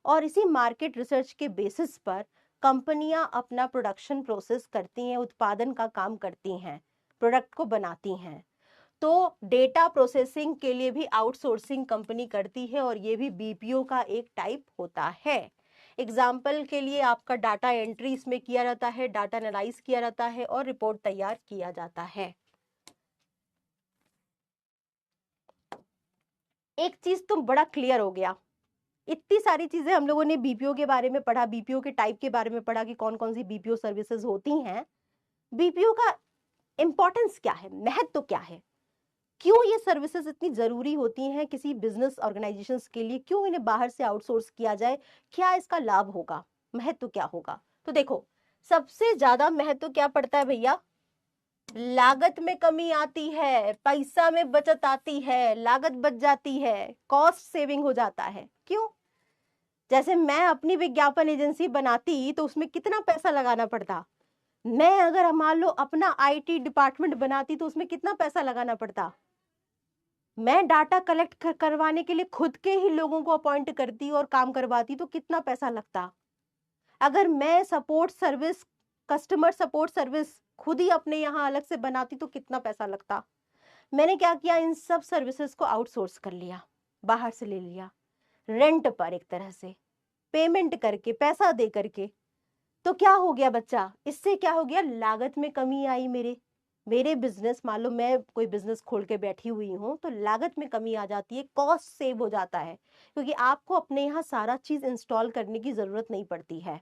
और इसी मार्केट रिसर्च के बेसिस पर कंपनियां अपना प्रोडक्शन प्रोसेस करती हैं, उत्पादन का काम करती हैं, प्रोडक्ट को बनाती हैं। तो डेटा प्रोसेसिंग के लिए भी आउटसोर्सिंग कंपनी करती है और ये भी बीपीओ का एक टाइप होता है। एग्जाम्पल के लिए आपका डाटा एंट्री इसमें किया जाता है, डाटा एनालाइज किया जाता है और रिपोर्ट तैयार किया जाता है। एक चीज तो बड़ा क्लियर हो गया, इतनी सारी चीजें हम लोगों ने बीपीओ के बारे में पढ़ा, बीपीओ के टाइप के बारे में पढ़ा कि कौन कौन सी बीपीओ सर्विसेज होती हैं, बीपीओ का इंपॉर्टेंस क्या है, महत्व क्या है, क्यों ये सर्विसेज इतनी जरूरी होती हैं किसी बिजनेस ऑर्गेनाइजेशंस के लिए, क्यों इन्हें बाहर से आउटसोर्स किया जाए, क्या इसका लाभ होगा, महत्व क्या होगा। तो देखो, सबसे ज्यादा महत्व क्या पड़ता है भैया, लागत में कमी आती है, पैसा में बचत आती है, लागत बच जाती है, कॉस्ट सेविंग हो जाता है। क्यों? जैसे मैं अपनी विज्ञापन एजेंसी बनाती तो उसमें कितना पैसा लगाना पड़ता, मैं अगर मान लो अपना आईटी डिपार्टमेंट बनाती तो उसमें कितना पैसा लगाना पड़ता, मैं डाटा कलेक्ट करवाने के लिए खुद के ही लोगों को अपॉइंट करती और काम करवाती तो कितना पैसा लगता, अगर मैं support service, customer support service खुद ही अपने यहाँ अलग से बनाती तो कितना पैसा लगता। मैंने क्या किया, इन सब सर्विसेज को आउटसोर्स कर लिया, बाहर से ले लिया, रेंट पर, एक तरह से पेमेंट करके, पैसा दे करके। तो क्या हो गया बच्चा, इससे क्या हो गया, लागत में कमी आई। मेरे बिजनेस, मान लो मैं कोई बिजनेस खोल के बैठी हुई हूँ तो लागत में कमी आ जाती है, कॉस्ट सेव हो जाता है, क्योंकि आपको अपने यहाँ सारा चीज इंस्टॉल करने की जरूरत नहीं पड़ती है।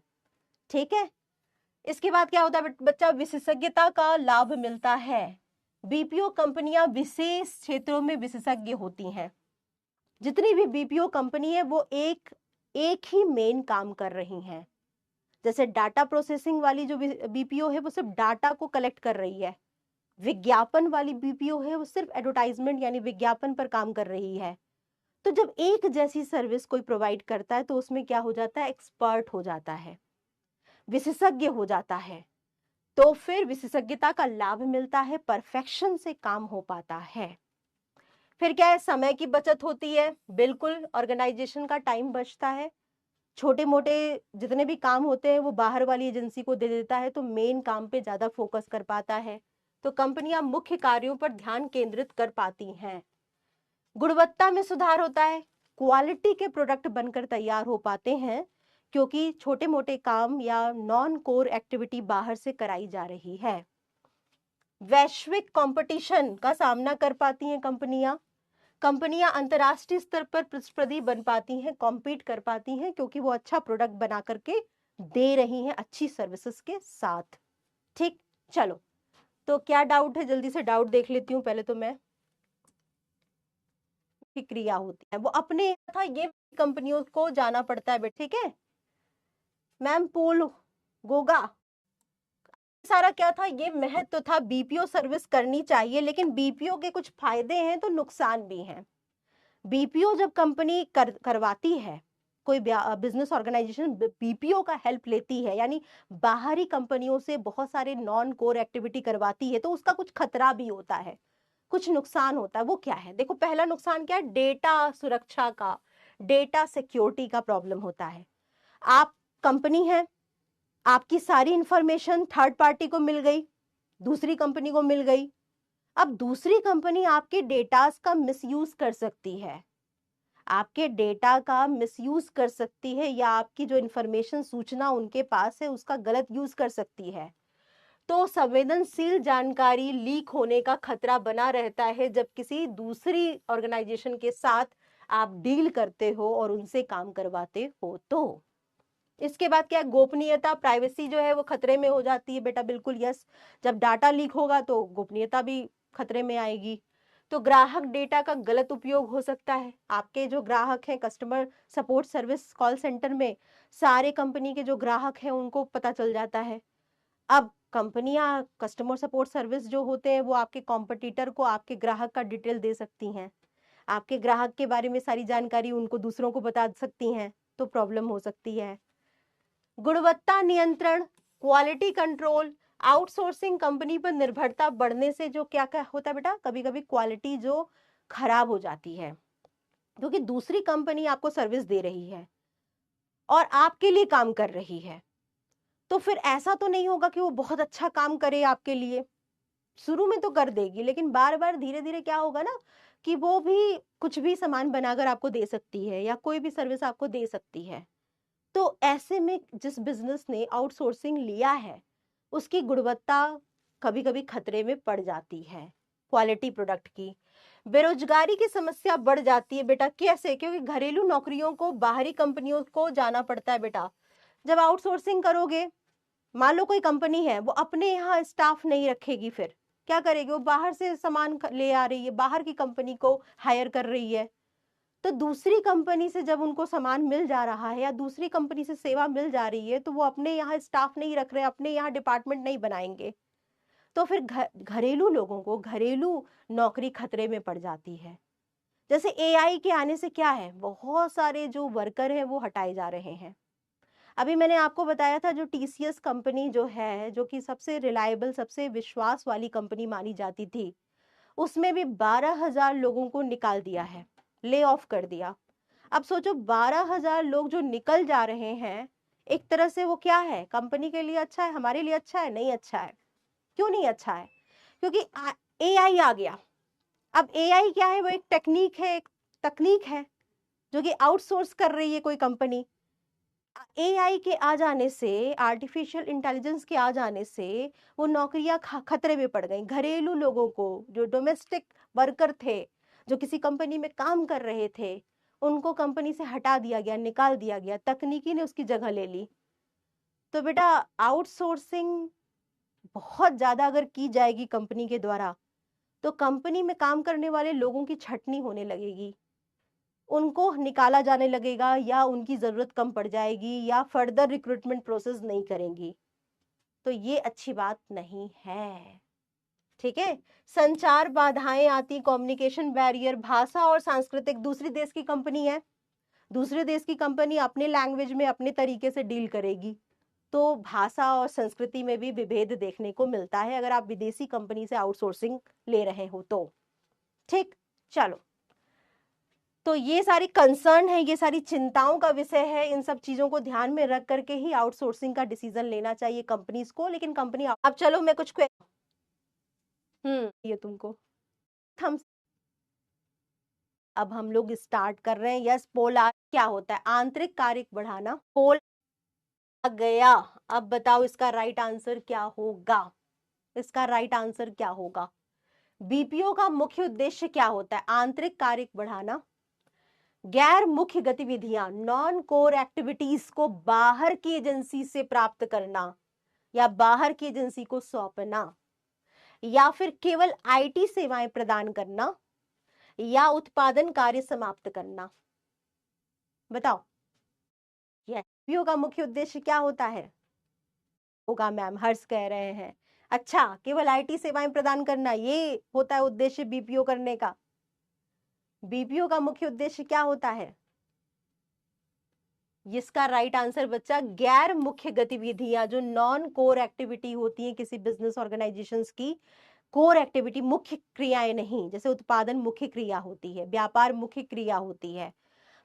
ठीक है, इसके बाद क्या होता है बच्चा, विशेषज्ञता का लाभ मिलता है। बीपीओ कंपनियां विशेष क्षेत्रों में विशेषज्ञ होती हैं। जितनी भी बीपीओ कंपनी है वो एक ही मेन काम कर रही हैं। जैसे डाटा प्रोसेसिंग वाली जो बीपीओ है वो सिर्फ डाटा को कलेक्ट कर रही है, विज्ञापन वाली बीपीओ है वो सिर्फ एडवर्टाइजमेंट यानी विज्ञापन पर काम कर रही है। तो जब एक जैसी सर्विस कोई प्रोवाइड करता है तो उसमें क्या हो जाता है, एक्सपर्ट हो जाता है, विशेषज्ञ हो जाता है, तो फिर विशेषज्ञता का लाभ मिलता है, परफेक्शन से काम हो पाता है। फिर क्या है, समय की बचत होती है, बिल्कुल ऑर्गेनाइजेशन का टाइम बचता है, छोटे मोटे जितने भी काम होते हैं वो बाहर वाली एजेंसी को दे देता है, तो मेन काम पे ज्यादा फोकस कर पाता है। तो कंपनियां मुख्य कार्यों पर ध्यान केंद्रित कर पाती हैं। गुणवत्ता में सुधार होता है, क्वालिटी के प्रोडक्ट बनकर तैयार हो पाते हैं, क्योंकि छोटे मोटे काम या नॉन कोर एक्टिविटी बाहर से कराई जा रही है। वैश्विक कंपटीशन का सामना कर पाती हैं कंपनियां। कंपनियां अंतर्राष्ट्रीय स्तर पर प्रतिस्पर्धी बन पाती हैं, कॉम्पीट कर पाती हैं, क्योंकि वो अच्छा प्रोडक्ट बना करके दे रही हैं अच्छी सर्विसेज के साथ। ठीक, चलो, तो क्या डाउट है, जल्दी से डाउट देख लेती हूँ पहले तो मैं। की क्रिया होती है वो अपने था, ये कंपनियों को जाना पड़ता है बेटा, ठीक है मैम। पूल गोगा सारा क्या था, ये महत्व था, बीपीओ सर्विस करनी चाहिए, लेकिन बीपीओ के कुछ फायदे हैं तो नुकसान भी हैं। बीपीओ जब कंपनी करवाती है, कोई बिजनेस ऑर्गेनाइजेशन बीपीओ का हेल्प लेती है, यानी बाहरी कंपनियों से बहुत सारे नॉन कोर एक्टिविटी करवाती है, तो उसका कुछ खतरा भी होता है, कुछ नुकसान होता है। वो क्या है, देखो पहला नुकसान क्या है, डेटा सुरक्षा का, डेटा सिक्योरिटी का प्रॉब्लम होता है। आप कंपनी है, आपकी सारी इंफॉर्मेशन थर्ड पार्टी को मिल गई, दूसरी कंपनी को मिल गई। अब दूसरी कंपनी आपके डेटास का मिसयूज कर सकती है, आपके डेटा का मिसयूज कर सकती है, या आपकी जो इंफॉर्मेशन सूचना उनके पास है उसका गलत यूज कर सकती है। तो संवेदनशील जानकारी लीक होने का खतरा बना रहता है जब किसी दूसरी ऑर्गेनाइजेशन के साथ आप डील करते हो और उनसे काम करवाते हो। तो इसके बाद क्या, गोपनीयता, प्राइवेसी जो है वो खतरे में हो जाती है बेटा, बिल्कुल यस। जब डाटा लीक होगा तो गोपनीयता भी खतरे में आएगी। तो ग्राहक डेटा का गलत उपयोग हो सकता है। आपके जो ग्राहक हैं, customer support service call centre में सारे कंपनी के जो ग्राहक हैं उनको पता चल जाता है। अब कंपनियां कस्टमर सपोर्ट सर्विस जो होते हैं वो आपके कॉम्पिटिटर को आपके ग्राहक का डिटेल दे सकती हैं, आपके ग्राहक के बारे में सारी जानकारी उनको दूसरों को बता सकती हैं, तो प्रॉब्लम हो सकती है। गुणवत्ता नियंत्रण, क्वालिटी कंट्रोल, आउटसोर्सिंग कंपनी पर निर्भरता बढ़ने से जो क्या क्या होता है बेटा, कभी कभी क्वालिटी जो खराब हो जाती है, क्योंकि दूसरी कंपनी आपको सर्विस दे रही है और आपके लिए काम कर रही है, तो फिर ऐसा तो नहीं होगा कि वो बहुत अच्छा काम करे आपके लिए। शुरू में तो कर देगी, लेकिन बार बार धीरे धीरे क्या होगा ना, कि वो भी कुछ भी सामान बनाकर आपको दे सकती है या कोई भी सर्विस आपको दे सकती है। तो ऐसे में जिस बिजनेस ने आउटसोर्सिंग लिया है उसकी गुणवत्ता कभी कभी खतरे में पड़ जाती है, क्वालिटी प्रोडक्ट की। बेरोजगारी की समस्या बढ़ जाती है बेटा, कैसे, क्योंकि घरेलू नौकरियों को बाहरी कंपनियों को जाना पड़ता है बेटा। जब आउटसोर्सिंग करोगे, मान लो कोई कंपनी है वो अपने यहाँ स्टाफ नहीं रखेगी, फिर क्या करेगी, वो बाहर से सामान ले आ रही है, बाहर की कंपनी को हायर कर रही है। तो दूसरी कंपनी से जब उनको सामान मिल जा रहा है या दूसरी कंपनी से सेवा मिल जा रही है, तो वो अपने यहाँ स्टाफ नहीं रख रहे, अपने यहाँ डिपार्टमेंट नहीं बनाएंगे, तो फिर घरेलू लोगों को घरेलू नौकरी खतरे में पड़ जाती है। जैसे एआई के आने से क्या है, बहुत सारे जो वर्कर हैं वो हटाए जा रहे हैं। अभी मैंने आपको बताया था जो टीसीएस कंपनी जो है, जो कि सबसे रिलायबल, सबसे विश्वास वाली कंपनी मानी जाती थी, उसमें भी 12,000 लोगों को निकाल दिया है, ले ऑफ कर दिया। अब सोचो 12,000 लोग जो निकल जा रहे हैं, एक तरह से वो क्या है, कंपनी के लिए अच्छा है, हमारे लिए अच्छा है, नहीं अच्छा है। क्यों नहीं अच्छा है, क्योंकि एआई आ गया। अब एआई क्या है, वो एक टेक्निक है, एक तकनीक है जो कि आउटसोर्स कर रही है कोई कंपनी। एआई के आ जाने से, आर्टिफिशियल इंटेलिजेंस के आ जाने से वो नौकरियां खतरे में पड़ गई। घरेलू लोगों को, जो डोमेस्टिक वर्कर थे, जो किसी कंपनी में काम कर रहे थे, उनको कंपनी से हटा दिया गया, निकाल दिया गया, तकनीकी ने उसकी जगह ले ली। तो बेटा आउटसोर्सिंग बहुत ज्यादा अगर की जाएगी कंपनी के द्वारा, तो कंपनी में काम करने वाले लोगों की छटनी होने लगेगी, उनको निकाला जाने लगेगा, या उनकी जरूरत कम पड़ जाएगी, या फर्दर रिक्रूटमेंट प्रोसेस नहीं करेंगी। तो ये अच्छी बात नहीं है, ठीक है। संचार बाधाएं आती, कम्युनिकेशन बैरियर, भाषा और सांस्कृतिक, दूसरी देश की कंपनी है, दूसरे देश की कंपनी अपने लैंग्वेज में अपने तरीके से डील करेगी, तो भाषा और संस्कृति में भी विभेद देखने को मिलता है अगर आप विदेशी कंपनी से आउटसोर्सिंग ले रहे हो तो। ठीक, चलो तो ये सारी कंसर्न है, ये सारी चिंताओं का विषय है। इन सब चीजों को ध्यान में रख करके ही आउटसोर्सिंग का डिसीजन लेना चाहिए कंपनीज को। लेकिन कंपनी, अब चलो मैं कुछ ये तुमको हम अब हम लोग स्टार्ट कर रहे हैं। यस, पोलार क्या होता है? आंतरिक कार्य बढ़ाना। पोल आ गया। अब बताओ इसका राइट आंसर क्या होगा? इसका राइट आंसर क्या होगा? बीपीओ का मुख्य उद्देश्य क्या होता है? आंतरिक कार्य बढ़ाना। गैर मुख्य गतिविधियां, नॉन कोर एक्टिविटीज को बाहर की एजेंसी से प्राप्त करना या बाहर की एजेंसी को सौंपना, या फिर केवल आईटी सेवाएं प्रदान करना, या उत्पादन कार्य समाप्त करना। बताओ, यह बीपीओ का मुख्य उद्देश्य क्या होता है? होगा मैम, हर्ष कह रहे हैं। अच्छा, केवल आईटी सेवाएं प्रदान करना, ये होता है उद्देश्य बीपीओ करने का। बीपीओ का मुख्य उद्देश्य क्या होता है? इसका राइट आंसर बच्चा, गैर मुख्य गतिविधियां, जो नॉन कोर एक्टिविटी होती है किसी बिजनेस ऑर्गेनाइजेशंस की। कोर एक्टिविटी, मुख्य क्रियाएं नहीं, जैसे उत्पादन मुख्य क्रिया होती है, व्यापार मुख्य क्रिया होती है,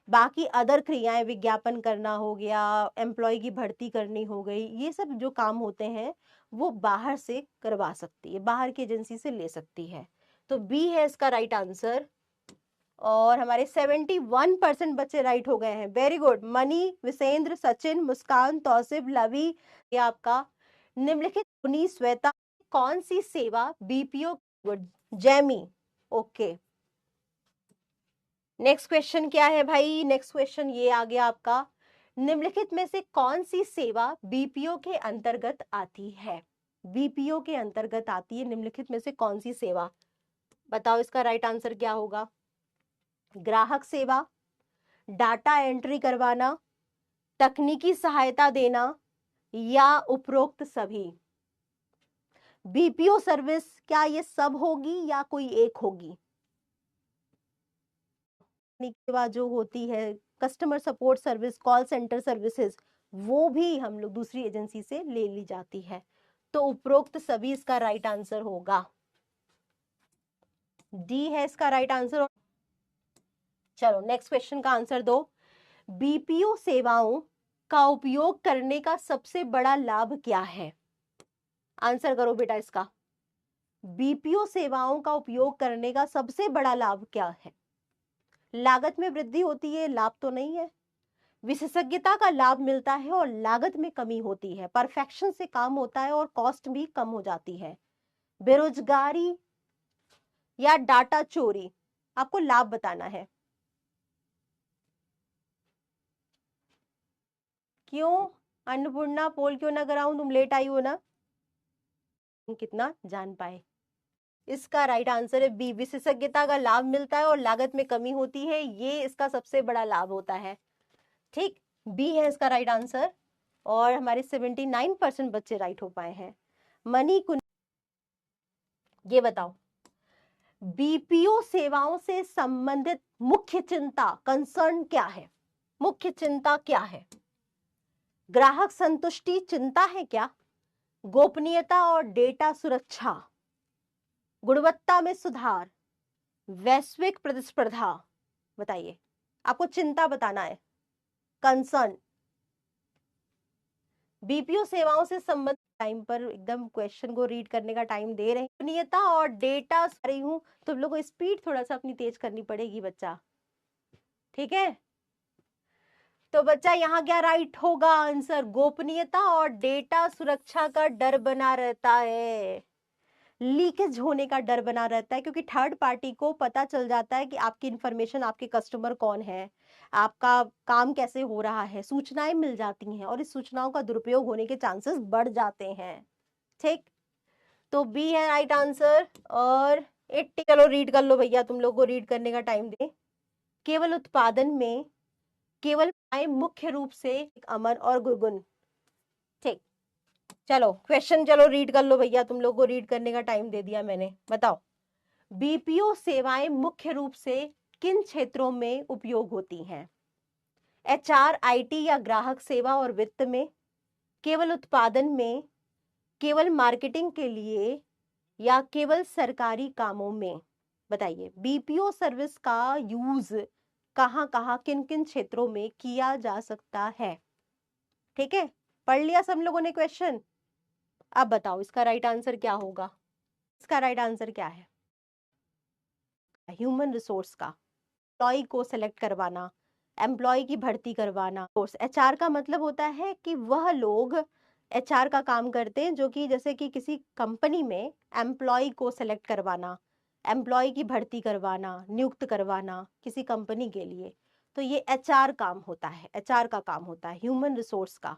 बाकी अदर क्रियाएं, विज्ञापन करना हो गया, एम्प्लॉय की भर्ती करनी हो गई, ये सब जो काम होते हैं वो बाहर से करवा सकती है, बाहर की एजेंसी से ले सकती है। तो बी है इसका राइट आंसर। और हमारे 71% बच्चे राइट हो गए हैं। Very good. मनी, विसेंद्र, सचिन, मुस्कान, तौसिफ, लवी, ये आपका निम्नलिखित उन्नीस श्वेता कौन सी सेवा BPO? Good, Jamie. Okay, next question क्या है भाई? नेक्स्ट क्वेश्चन ये आ गया आपका, निम्नलिखित में से कौन सी सेवा बीपीओ के अंतर्गत आती है? बीपीओ के अंतर्गत आती है निम्नलिखित में से कौन सी सेवा? बताओ इसका राइट आंसर क्या होगा? ग्राहक सेवा, डाटा एंट्री करवाना, तकनीकी सहायता देना, या उपरोक्त सभी? बीपीओ सर्विस क्या ये सब होगी या कोई एक होगी? सेवा जो होती है, customer support service, call centre services, वो भी हम लोग दूसरी एजेंसी से ले ली जाती है। तो उपरोक्त सभी इसका राइट आंसर होगा। डी है इसका राइट आंसर। चलो नेक्स्ट क्वेश्चन का आंसर दो। बीपीओ सेवाओं का उपयोग करने का सबसे बड़ा लाभ क्या है? आंसर करो बेटा इसका। बीपीओ सेवाओं का उपयोग करने का सबसे बड़ा लाभ क्या है? लागत में वृद्धि होती है, लाभ तो नहीं है। विशेषज्ञता का लाभ मिलता है और लागत में कमी होती है। परफेक्शन से काम होता है और कॉस्ट भी कम हो जाती है। बेरोजगारी या डाटा चोरी? आपको लाभ बताना है। क्यों अन्नपूर्णा, पोल क्यों ना कराऊं? तुम लेट आई हो ना, तुम कितना जान पाए। इसका राइट आंसर है बी, विशेषज्ञता का लाभ मिलता है और लागत में कमी होती है, ये इसका सबसे बड़ा लाभ होता है। ठीक, बी है इसका राइट आंसर। और हमारे 79% बच्चे राइट हो पाए हैं। मनी कुन, ये बताओ, बीपीओ सेवाओं से संबंधित मुख्य चिंता, कंसर्न क्या है? मुख्य चिंता क्या है? ग्राहक संतुष्टि चिंता है क्या? गोपनीयता और डेटा सुरक्षा, गुणवत्ता में सुधार, वैश्विक प्रतिस्पर्धा? बताइए, आपको चिंता बताना है, कंसर्न। बीपीओ सेवाओं से संबंधित, टाइम पर एकदम क्वेश्चन को रीड करने का टाइम दे रहे हैं। गोपनीयता और डेटा रही हूं, तुम लोगों को स्पीड थोड़ा सा अपनी तेज करनी पड़ेगी बच्चा, ठीक है? तो बच्चा यहाँ क्या राइट होगा आंसर? गोपनीयता और डेटा सुरक्षा का डर बना रहता है, लीकेज होने का डर बना रहता है, क्योंकि थर्ड पार्टी को पता चल जाता है कि आपकी इंफॉर्मेशन, आपके कस्टमर कौन है, आपका काम कैसे हो रहा है, सूचनाएं मिल जाती हैं और इस सूचनाओं का दुरुपयोग होने के चांसेस बढ़ जाते हैं। ठीक, तो बी है राइट आंसर। और 80, चलो रीड कर लो भैया, तुम लोग को रीड करने का टाइम दे। केवल उत्पादन में केवल मुख्य रूप से अमर और गुरगुन। ठीक, चलो क्वेश्चन चलो रीड कर लो भैया, तुम लोग को रीड करने का टाइम दे दिया मैंने। बताओ, बीपीओ सेवाएं मुख्य रूप से किन क्षेत्रों में उपयोग होती हैं? एचआर, आईटी या ग्राहक सेवा और वित्त में, केवल उत्पादन में, केवल मार्केटिंग के लिए, या केवल सरकारी कामों में? बताइए, बीपीओ सर्विस का यूज कहाँ कहाँ किन किन क्षेत्रों में किया जा सकता है। ठीक है, पढ़ लिया सब लोगों ने क्वेश्चन? अब बताओ इसका राइट आंसर क्या होगा? इसका राइट आंसर क्या है? ह्यूमन रिसोर्स का, एम्प्लॉय को सिलेक्ट करवाना, एम्प्लॉय की भर्ती करवाना। एचआर का मतलब होता है कि वह लोग एचआर का काम करते हैं जो कि जैसे कि किसी कंपनी में एम्प्लॉय को सिलेक्ट करवाना, एम्प्लॉय की भर्ती करवाना, नियुक्त करवाना किसी कंपनी के लिए, तो ये एचआर काम होता है, एचआर का काम होता है, ह्यूमन रिसोर्स का।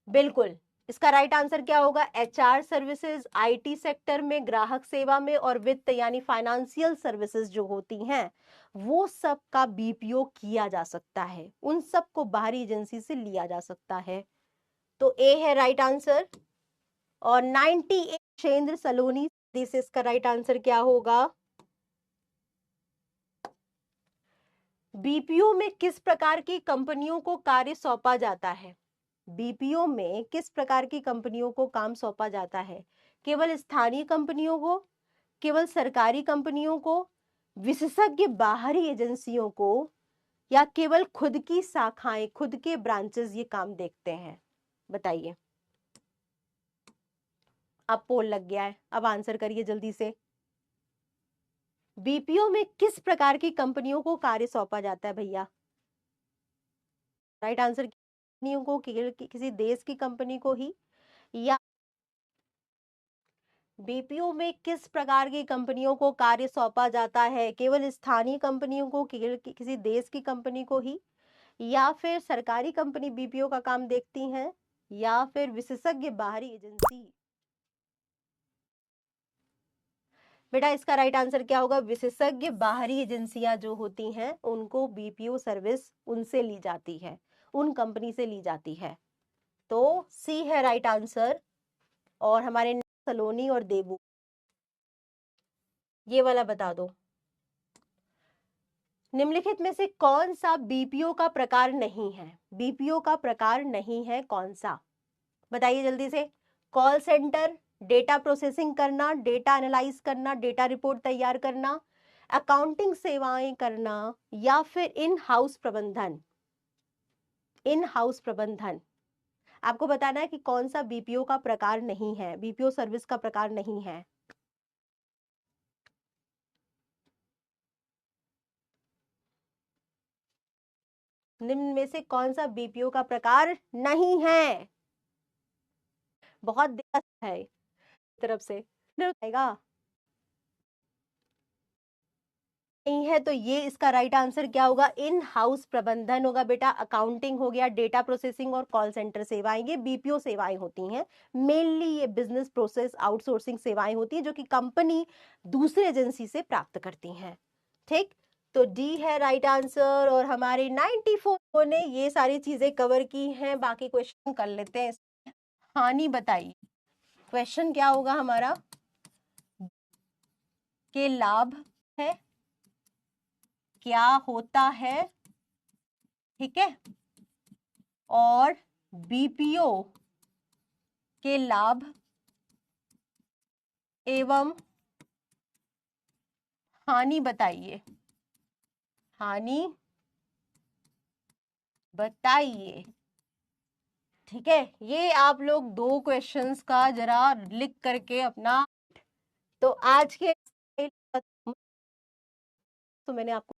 बिल्कुल, इसका राइट आंसर क्या होगा? एचआर सर्विसेज आईटी सेक्टर में, ग्राहक सेवा में, और वित्त यानी फाइनेंशियल सर्विसेज जो होती हैं वो सब का बीपीओ किया जा सकता है, उन सब को बाहरी एजेंसी से लिया जा सकता है। तो ए है राइट आंसर। और 98 शेंद्र सलोनी से इसका राइट आंसर क्या होगा? बीपीओ में किस प्रकार की कंपनियों को कार्य सौंपा जाता है? बीपीओ में किस प्रकार की कंपनियों को काम सौंपा जाता है? केवल स्थानीय कंपनियों को, केवल सरकारी कंपनियों को, विशेषज्ञ बाहरी एजेंसियों को, या केवल खुद की शाखाएं, खुद के ब्रांचेस ये काम देखते हैं? बताइए। अब पोल लग गया है, अब आंसर करिए जल्दी से। बीपीओ में किस प्रकार की कंपनियों को कार्य सौंपा जाता है भैया? राइट आंसर कंपनियों को, किसी देश की कंपनी को ही, या बीपीओ में किस प्रकार की कंपनियों को कार्य सौंपा जाता है? केवल स्थानीय कंपनियों को, किसी देश की कंपनी को ही, या फिर सरकारी कंपनी बीपीओ का काम देखती हैं, या फिर विशेषज्ञ बाहरी एजेंसी? बेटा इसका राइट आंसर क्या होगा? विशेषज्ञ बाहरी एजेंसियां जो होती हैं उनको बीपीओ सर्विस उनसे ली जाती है, उन कंपनी से ली जाती है। तो सी है राइट आंसर। और हमारे सलोनी और देबू, ये वाला बता दो, निम्नलिखित में से कौन सा बीपीओ का प्रकार नहीं है? बीपीओ का प्रकार नहीं है कौन सा? बताइए जल्दी से। कॉल सेंटर, डेटा प्रोसेसिंग करना, डेटा एनालाइज करना, डेटा रिपोर्ट तैयार करना, अकाउंटिंग सेवाएं करना, या फिर इन हाउस प्रबंधन? इन हाउस प्रबंधन आपको बताना है कि कौन सा बीपीओ का प्रकार नहीं है, बीपीओ सर्विस का प्रकार नहीं है। निम्न में से कौन सा बीपीओ का प्रकार नहीं है? बहुत दिक्कत है तरफ से आएगा नहीं है, तो ये इसका राइट आंसर क्या होगा? इन हाउस प्रबंधन होगा बेटा। अकाउंटिंग हो गया, डेटा प्रोसेसिंग और कॉल सेंटर सेवाएं, ये बीपीओ सेवाएं होती हैं। मेनली ये बिजनेस प्रोसेस आउटसोर्सिंग सेवाएं होती हैं जो कि कंपनी दूसरी एजेंसी से प्राप्त करती हैं। ठीक, तो डी है राइट आंसर। और हमारे 94 ने ये सारी चीजें कवर की हैं। बाकी क्वेश्चन कर लेते हैं। हानि बताइए, क्वेश्चन क्या होगा हमारा? के लाभ है, क्या होता है, ठीक है, और बीपीओ के लाभ एवं हानि बताइए। हानि बताइए, ठीक है। ये आप लोग 2 क्वेश्चंस का जरा लिख करके अपना, तो आज के तो मैंने आपको